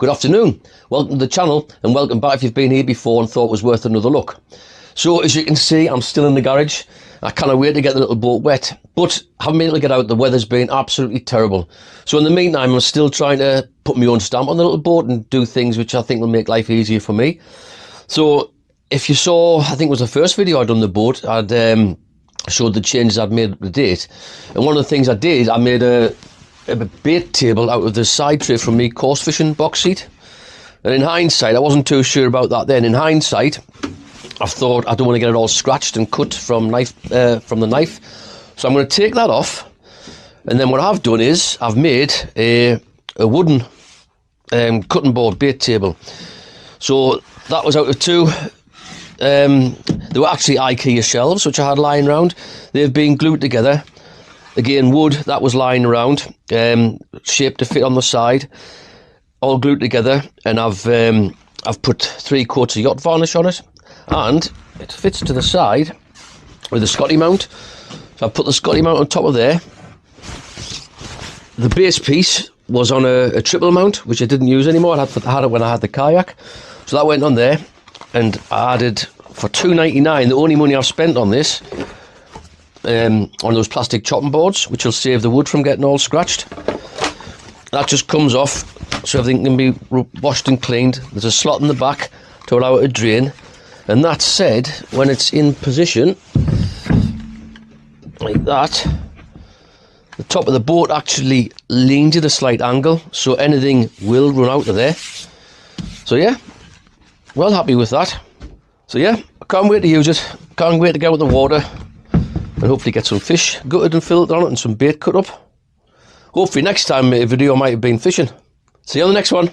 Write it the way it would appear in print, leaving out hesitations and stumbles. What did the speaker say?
Good afternoon, welcome to the channel and welcome back if you've been here before and thought it was worth another look. So as you can see, I'm still in the garage. I can't wait to get the little boat wet, but haven't been able to get out. The weather's been absolutely terrible. So in the meantime, I'm still trying to put my own stamp on the little boat and do things which I think will make life easier for me. So if you saw, I think it was the first video I'd done the boat, I'd showed the changes I'd made up to date. And one of the things I did, I made a bait table out of the side tray from me coarse fishing box seat. And in hindsight, I wasn't too sure about that then. In hindsight, I thought I don't want to get it all scratched and cut from the knife. So I'm going to take that off. And then what I've done is I've made a wooden cutting board bait table. So that was out of two. They were actually IKEA shelves which I had lying around. They've been glued together. Again, wood that was lying around, shaped to fit on the side, all glued together, and I've put 3 coats of yacht varnish on it, and it fits to the side with a Scotty mount. So I put the Scotty mount on top of there. The base piece was on a triple mount, which I didn't use anymore. I had it when I had the kayak, so that went on there, and I added for $2.99, the only money I've spent on this. On those plastic chopping boards, which will save the wood from getting all scratched. That just comes off so everything can be washed and cleaned. There's a slot in the back to allow it to drain, and that said, when it's in position like that, the top of the boat actually leans at a slight angle, so anything will run out of there. So yeah, well happy with that. So yeah, I can't wait to use it, can't wait to get out the water and hopefully get some fish gutted and filtered on it and some bait cut up. Hopefully next time in a video I might have been fishing. See you on the next one.